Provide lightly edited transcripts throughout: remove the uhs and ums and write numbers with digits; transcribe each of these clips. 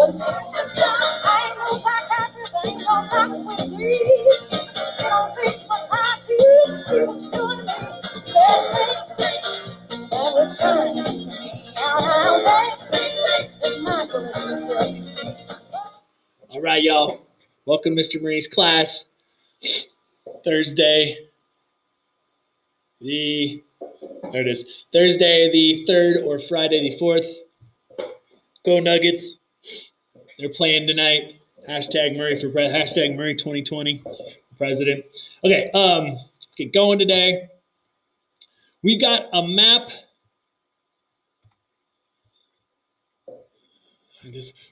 I ain't no psychiatrist, I ain't no doctor with a degree. You don't take much time to see what you're doing to me. That was trying to do for me. It's my go let yourself be free. All right, y'all. Welcome to Mr. Marini's class. Thursday, the 3rd or Friday the 4th. Go Nuggets. They're playing tonight. Hashtag Murray for hashtag Murray 2020 president. Okay, let's get going today. We've got a map.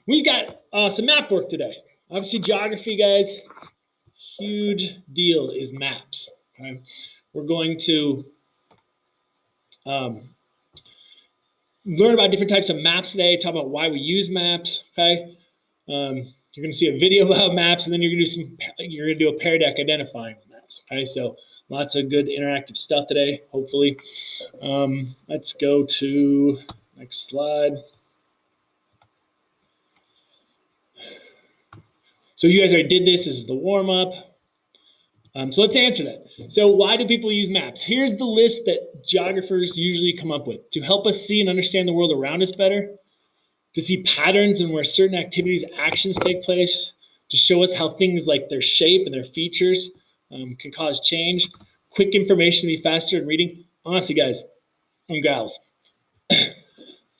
We've got some map work today. Obviously, geography, guys, huge deal is maps. Okay? We're going to learn about different types of maps today, talk about why we use maps, okay? You're going to see a video about maps, and then you're going to do a pair deck identifying maps, okay? So lots of good interactive stuff today, hopefully. Let's go to next slide. So you guys already did this. This is the warm-up. So let's answer that. So why do people use maps? Here's the list that geographers usually come up with. To help us see and understand the world around us better, to see patterns and where certain activities, actions take place, to show us how things like their shape and their features can cause change, quick information to be faster in reading. Honestly, guys and gals,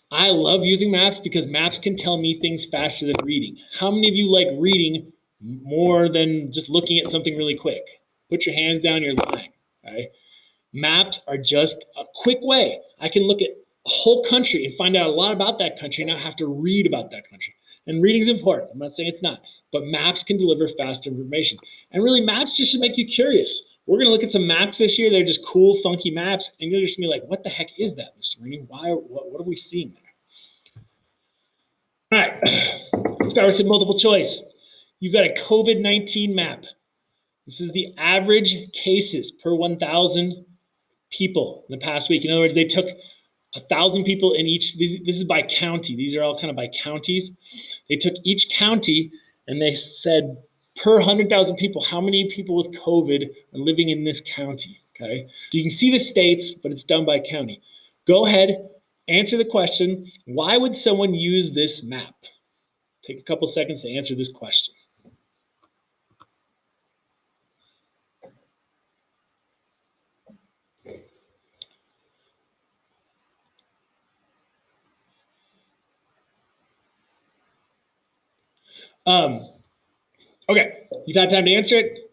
I love using maps because maps can tell me things faster than reading. How many of you like reading more than just looking at something really quick? Put your hands down, you're lying, right? Maps are just a quick way. I can look at a whole country and find out a lot about that country and not have to read about that country. And reading is important. I'm not saying it's not, but maps can deliver fast information. And really, maps just should make you curious. We're going to look at some maps this year. They're just cool, funky maps. And you'll just be like, what the heck is that, Mr. Marini? What are we seeing there? All right, let's start with some multiple choice. You've got a COVID-19 map. This is the average cases per 1,000 people in the past week. In other words, they took 1,000 people in each. This is by county. These are all kind of by counties. They took each county and they said per 100,000 people, how many people with COVID are living in this county? Okay, so you can see the states, but it's done by county. Go ahead, answer the question. Why would someone use this map? Take a couple seconds to answer this question. Okay, you've had time to answer it.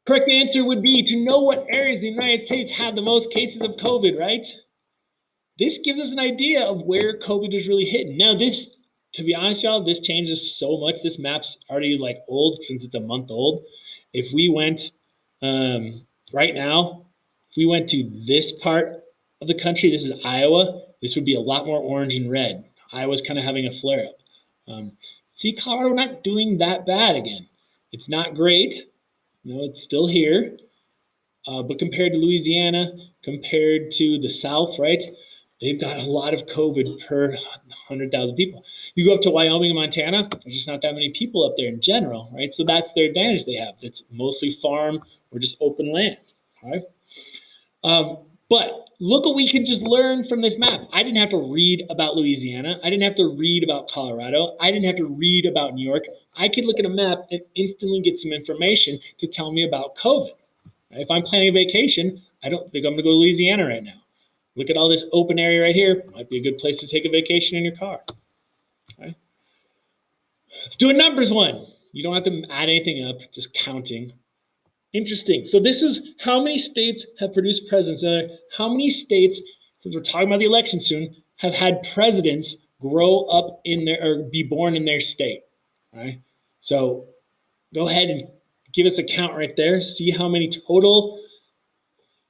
Correct answer would be to know what areas in the United States have the most cases of COVID, right? This gives us an idea of where COVID is really hitting. Now, this, to be honest, y'all, this changes so much. This map's already like old since it's a month old. If we went right now, if we went to this part of the country, this is Iowa, this would be a lot more orange and red. Iowa's kind of having a flare up. See, Colorado not doing that bad again. It's not great. You know, it's still here. But compared to Louisiana, compared to the South, right, they've got a lot of COVID per 100,000 people. You go up to Wyoming and Montana, there's just not that many people up there in general, right? So that's their advantage they have. It's mostly farm or just open land, right? But look what we can just learn from this map. I didn't have to read about Louisiana. I didn't have to read about Colorado. I didn't have to read about New York. I could look at a map and instantly get some information to tell me about COVID. If I'm planning a vacation, I don't think I'm going to go to Louisiana right now. Look at all this open area right here. Might be a good place to take a vacation in your car. Okay. Let's do a numbers one. You don't have to add anything up, just counting. Interesting. So this is how many states have produced presidents. How many states, since we're talking about the election soon, have had presidents grow up in their or be born in their state. All right. So go ahead and give us a count right there. See how many total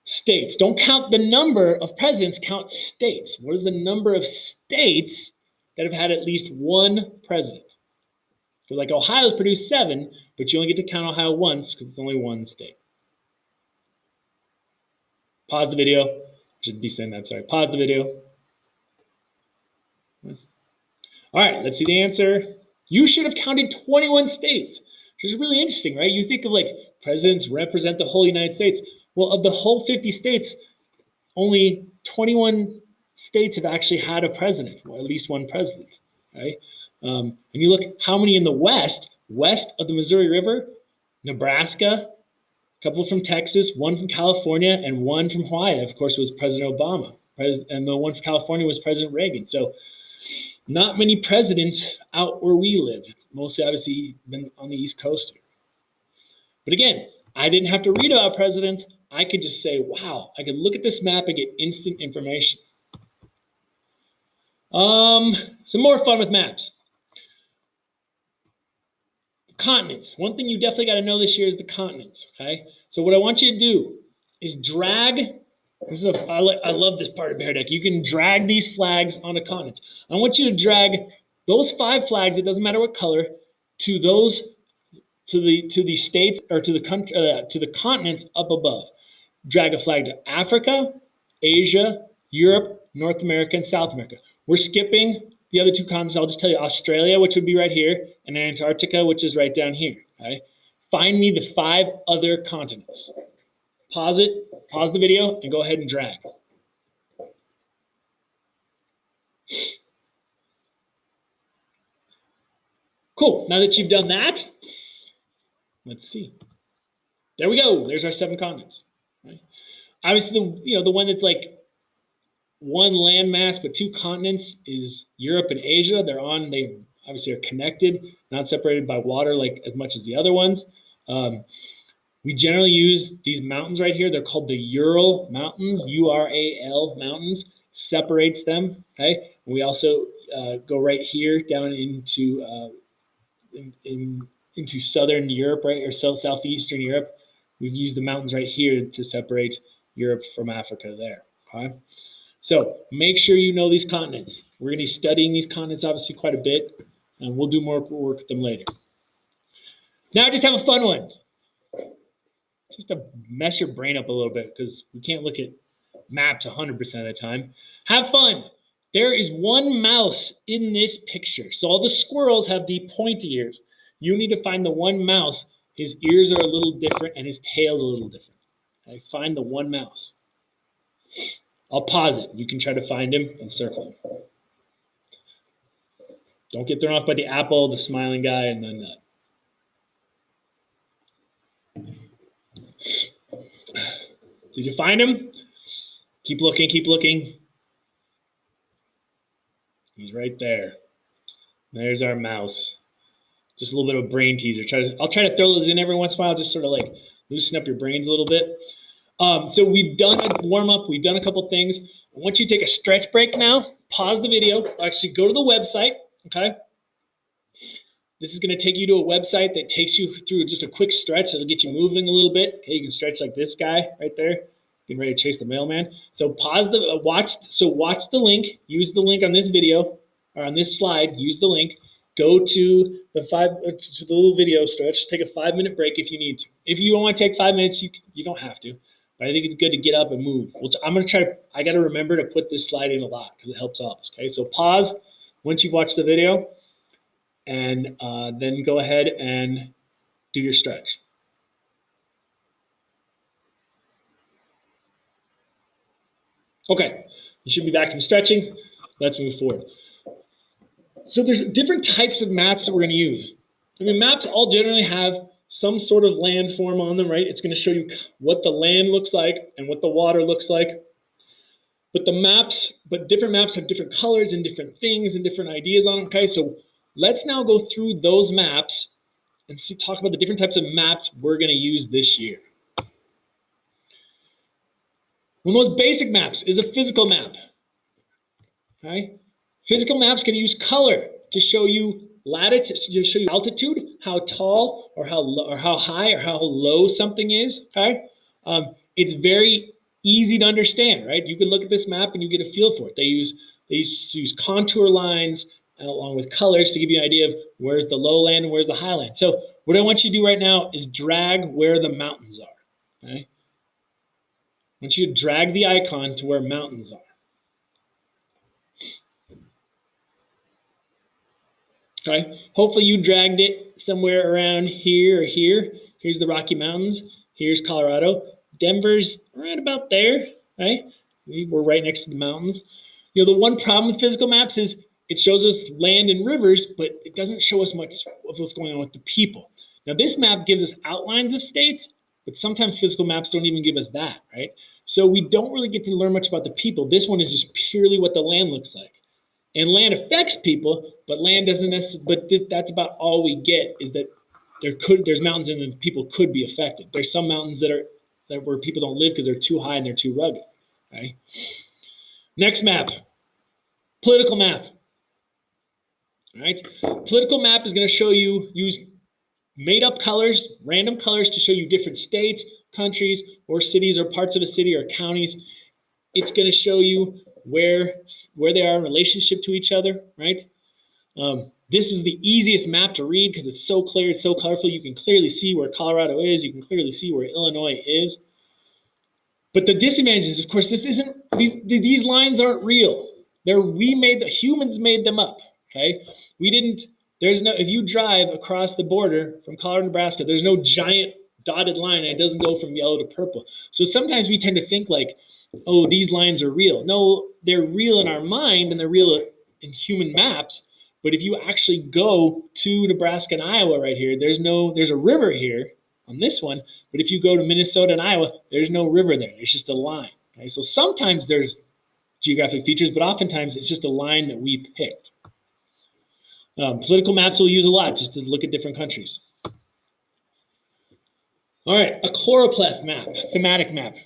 states. Don't count the number of presidents, count states. What is the number of states that have had at least one president? So like Ohio's produced 7, but you only get to count Ohio once because it's only one state. Pause the video. I should be saying that, sorry. Pause the video. All right, let's see the answer. You should have counted 21 states, which is really interesting, right? You think of like presidents represent the whole United States. Well, of the whole 50 states, only 21 states have actually had a president, or at least one president, right? And you look how many in the west of the Missouri River, Nebraska, a couple from Texas, one from California, and one from Hawaii. Of course, was President Obama, and the one from California was President Reagan. So not many presidents out where we live. It's mostly obviously been on the East Coast. But again, I didn't have to read about presidents. I could just say, wow, I could look at this map and get instant information. Some more fun with maps. Continents. One thing you definitely got to know this year is the continents, okay? So what I want you to do is drag, I love this part of Bear Deck. You can drag these flags onto continents. I want you to drag those 5 flags, it doesn't matter what color, to the states or to the continents up above. Drag a flag to Africa, Asia, Europe, North America, and South America. We're skipping the other 2 continents. I'll just tell you Australia, which would be right here, and Antarctica, which is right down here. Okay? Find me the 5 other continents. Pause it, pause the video, and go ahead and drag. Cool. Now that you've done that, let's see. There we go. There's our 7 continents. Right? Obviously, the one that's like one landmass but 2 continents is Europe and Asia. They obviously are connected, not separated by water like as much as the other ones. We generally use these mountains right here. They're called the Ural Mountains, Ural Mountains. Separates them. Okay. And we also go right here down into into southern Europe, right, or southeastern Europe. We've used the mountains right here to separate Europe from Africa there. Okay. So make sure you know these continents. We're going to be studying these continents obviously quite a bit, and we'll do more work with them later. Now just have a fun one. Just to mess your brain up a little bit because we can't look at maps 100% of the time. Have fun. There is one mouse in this picture. So all the squirrels have the pointy ears. You need to find the one mouse. His ears are a little different and his tail's a little different. Okay? Find the one mouse. I'll pause it. You can try to find him and circle him. Don't get thrown off by the apple, the smiling guy, and the nut. Did you find him? Keep looking, keep looking. He's right there. There's our mouse. Just a little bit of a brain teaser. I'll try to throw those in every once in a while, just sort of like loosen up your brains a little bit. So we've done a warm-up. We've done a couple things. I want you to take a stretch break now. Pause the video. Actually, go to the website, okay? This is going to take you to a website that takes you through just a quick stretch. It'll get you moving a little bit. Okay, you can stretch like this guy right there. Getting ready to chase the mailman. So pause the watch the link. Use the link on this video or on this slide. Use the link. Go to the little video stretch. Take a 5-minute break if you need to. If you don't want to take 5 minutes, you don't have to. But I think it's good to get up and move. I'm going to try. I got to remember to put this slide in a lot because it helps all of us. Okay, so pause once you've watched the video, and then go ahead and do your stretch. Okay, you should be back from stretching. Let's move forward. So there's different types of maps that we're going to use. I mean, maps all generally have some sort of landform on them, right? It's going to show you what the land looks like and what the water looks like. But different maps have different colors and different things and different ideas on them. Okay, so let's now go through those maps and talk about the different types of maps we're going to use this year. One of the most basic maps is a physical map. Okay? Physical maps can use color to show you latitude, to show you altitude, how tall or how high or how low something is. Okay? It's very easy to understand, right? You can look at this map and you get a feel for it. They use contour lines along with colors to give you an idea of where's the lowland and where's the highland. So what I want you to do right now is drag where the mountains are. Okay? I want you to drag the icon to where mountains are. Okay, hopefully you dragged it somewhere around here or here. Here's the Rocky Mountains. Here's Colorado. Denver's right about there, right? We're right next to the mountains. You know, the one problem with physical maps is it shows us land and rivers, but it doesn't show us much of what's going on with the people. Now, this map gives us outlines of states, but sometimes physical maps don't even give us that, right? So we don't really get to learn much about the people. This one is just purely what the land looks like. And land affects people, but land doesn't necessarily, but that's about all we get is that there's mountains and people could be affected. There's some mountains that where people don't live because they're too high and they're too rugged, right? Next map, political map. All right, political map is going to show you, use made up colors, random colors to show you different states, countries, or cities, or parts of a city or counties. It's going to show you where they are in relationship to each other, right? This is the easiest map to read because it's so clear, it's so colorful. You can clearly see where Colorado is. You can clearly see where Illinois is. But the disadvantage is, of course, these lines aren't real. Humans made them up. Okay, if you drive across the border from Colorado to Nebraska, there's no giant dotted line and it doesn't go from yellow to purple. So sometimes we tend to think like, oh, these lines are real. No, they're real in our mind and they're real in human maps. But if you actually go to Nebraska and Iowa right here, there's a river here on this one. But if you go to Minnesota and Iowa, there's no river there. It's just a line. Okay? So sometimes there's geographic features, but oftentimes it's just a line that we picked. Political maps we'll use a lot just to look at different countries. All right, a choropleth map, thematic map.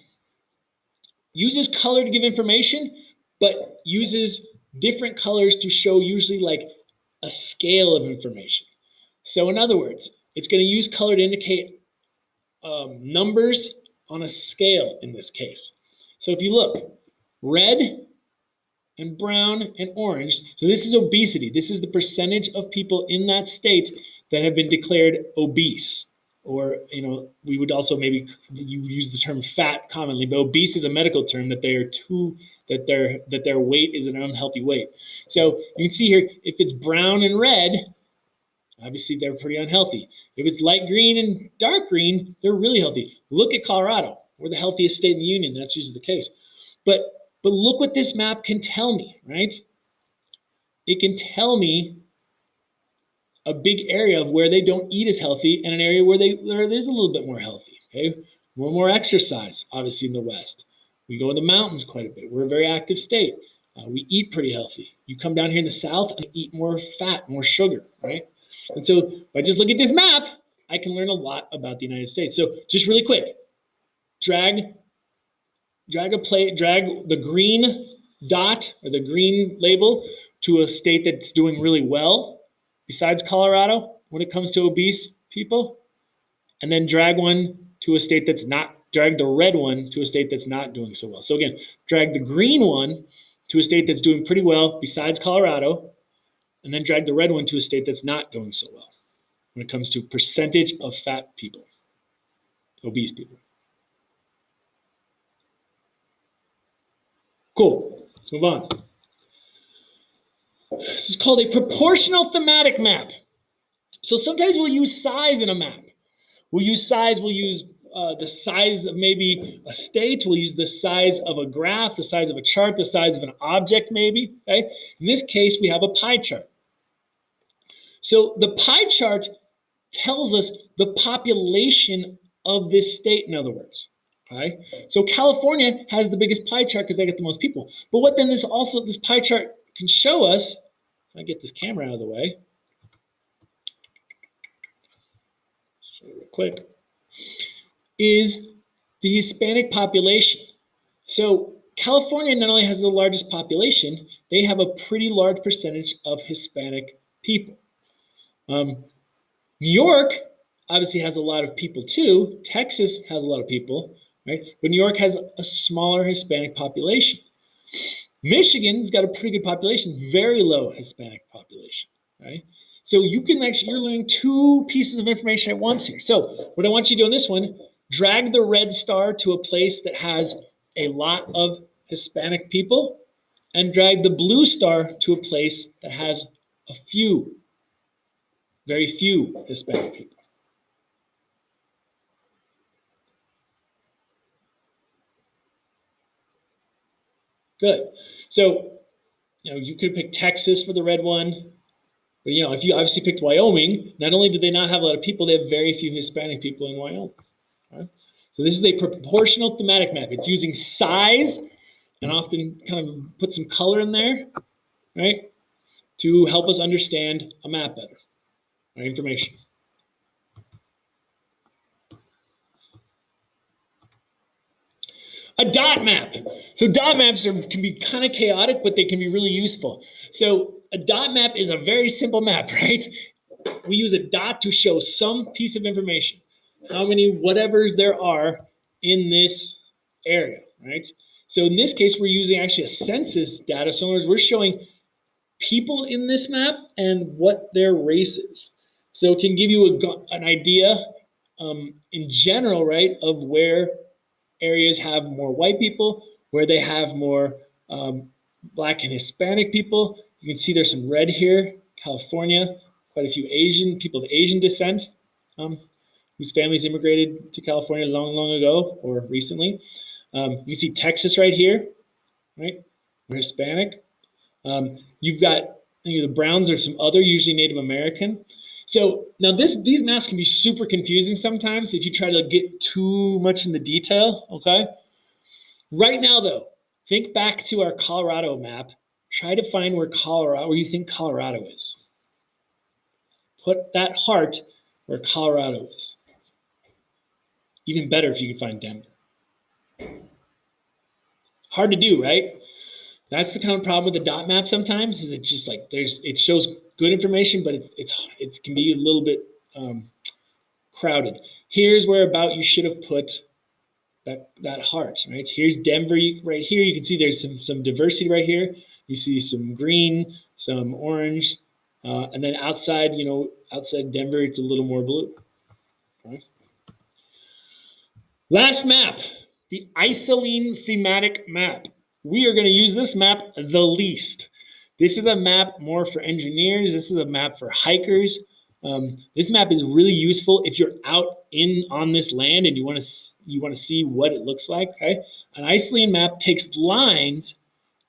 Uses color to give information, but uses different colors to show usually like a scale of information. So in other words, it's going to use color to indicate numbers on a scale in this case. So if you look, red and brown and orange. So this is obesity. This is the percentage of people in that state that have been declared obese. Or, we would also maybe use the term fat commonly, but obese is a medical term that their weight is an unhealthy weight. So you can see here, if it's brown and red, obviously they're pretty unhealthy. If it's light green and dark green, they're really healthy. Look at Colorado. We're the healthiest state in the union. That's usually the case. But look what this map can tell me, right? It can tell me a big area of where they don't eat as healthy and an area where there's a little bit more healthy, okay? More exercise, obviously in the West. We go in the mountains quite a bit. We're a very active state. We eat pretty healthy. You come down here in the South and eat more fat, more sugar, right? And so if I just look at this map, I can learn a lot about the United States. So just really quick, drag the green dot or the green label to a state that's doing really well besides Colorado when it comes to obese people, and then drag one to a state that's not, drag the red one to a state that's not doing so well. So again, drag the green one to a state that's doing pretty well besides Colorado, and then drag the red one to a state that's not doing so well when it comes to percentage of fat people, obese people. Cool, let's move on. This is called a proportional thematic map. So sometimes we'll use size in a map. We'll use size, the size of maybe a state, we'll use the size of a graph, the size of a chart, the size of an object maybe, okay? In this case, we have a pie chart. So the pie chart tells us the population of this state, in other words. Okay? So California has the biggest pie chart because they get the most people. But what then this pie chart can show us, if I get this camera out of the way, show you real quick, is the Hispanic population. So California not only has the largest population, they have a pretty large percentage of Hispanic people. New York obviously has a lot of people too. Texas has a lot of people, right? But New York has a smaller Hispanic population. Michigan's got a pretty good population, very low Hispanic population, right? So you're learning two pieces of information at once here. So what I want you to do on this one, drag the red star to a place that has a lot of Hispanic people, and drag the blue star to a place that has a few very few Hispanic people. Good. So, you could pick Texas for the red one. But, if you obviously picked Wyoming, not only do they not have a lot of people, they have very few Hispanic people in Wyoming. Right? So this is a proportional thematic map. It's using size and often kind of put some color in there, right, to help us understand a map better, our information. A dot map. So dot maps can be kind of chaotic, but they can be really useful. So a dot map is a very simple map, right? We use a dot to show some piece of information, how many whatevers there are in this area, right? So in this case, we're using actually a census data. So in other words, we're showing people in this map and what their race is. So it can give you an idea in general, right, of where areas have more white people, where they have more Black and Hispanic people. You can see there's some red here, California, quite a few Asian people of Asian descent whose families immigrated to California long, long ago or recently. You can see Texas right here, right? We're Hispanic. You've got the browns are some other, usually Native American. So now these maps can be super confusing sometimes if you try to get too much in the detail, okay? Right now, though, think back to our Colorado map. Try to find where you think Colorado is. Put that heart where Colorado is. Even better if you can find Denver. Hard to do, right? That's the kind of problem with the dot map sometimes, is it just like it shows good information, but it can be a little bit crowded. Here's where about you should have put that heart, right? Here's Denver right here. You can see there's some diversity right here. You see some green, some orange, and then outside Denver, it's a little more blue. Okay. Last map, the isoline thematic map. We are going to use this map the least. This is a map more for engineers. This is a map for hikers. This map is really useful if you're out on this land and you want to see what it looks like. Okay? An isoline map takes lines,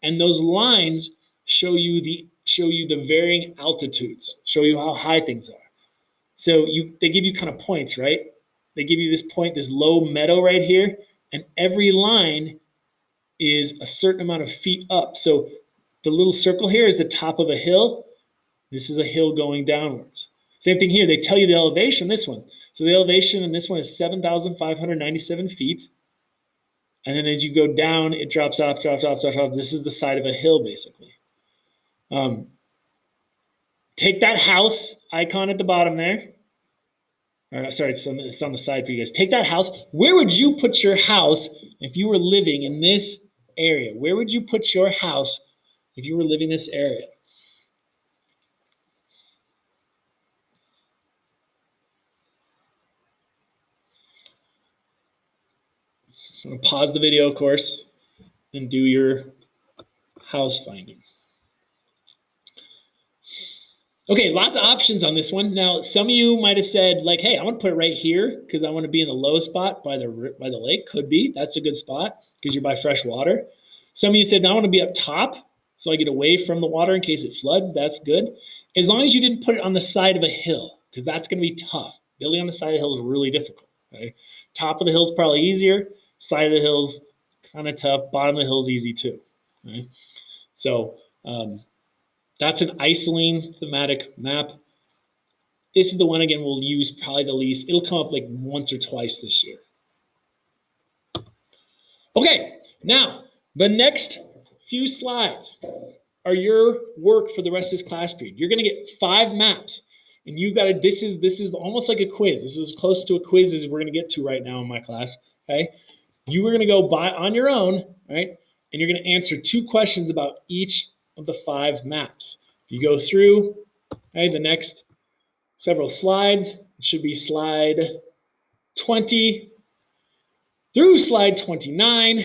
and those lines show you the varying altitudes, show you how high things are. So they give you kind of points, right? They give you this point, this low meadow right here, and every line is a certain amount of feet up. So the little circle here is the top of a hill. This is a hill going downwards. Same thing here. They tell you the elevation, this one. So the elevation in this one is 7,597 feet. And then as you go down, it drops off. This is the side of a hill, basically. Take that house icon at the bottom there. Sorry, it's on the side for you guys. Take that house. Where would you put your house if you were living in this area? Where would you put your house if you were living in this area? I'm going to pause the video, of course, and do your house finding. Okay, lots of options on this one. Now, some of you might have said, like, hey, I want to put it right here because I want to be in the low spot by the lake. Could be. That's a good spot because you're by fresh water. Some of you said, no, I want to be up top so I get away from the water in case it floods. That's good. As long as you didn't put it on the side of a hill, because that's going to be tough. Building on the side of the hill is really difficult. Okay? Top of the hill is probably easier. Side of the hill's kind of tough. Bottom of the hill's easy too. Okay? So, that's an isoline thematic map. This is the one, again, we'll use probably the least. It'll come up like once or twice this year. Okay, now the next few slides are your work for the rest of this class period. You're going to get 5 maps, and you've got to. This is almost like a quiz. This is as close to a quiz as we're going to get to right now in my class. Okay, you are going to go by on your own, right? And you're going to answer 2 questions about each of the 5 maps. If you go through, okay, the next several slides, it should be slide 20 through slide 29.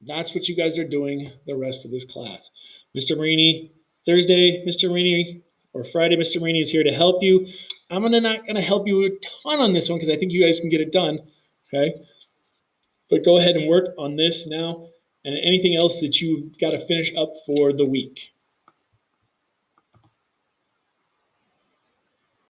That's what you guys are doing the rest of this class. Mr. Marini, Thursday, Mr. Marini, or Friday, Mr. Marini is here to help you. I'm not gonna help you a ton on this one because I think you guys can get it done. Okay. But go ahead and work on this now and anything else that you've got to finish up for the week.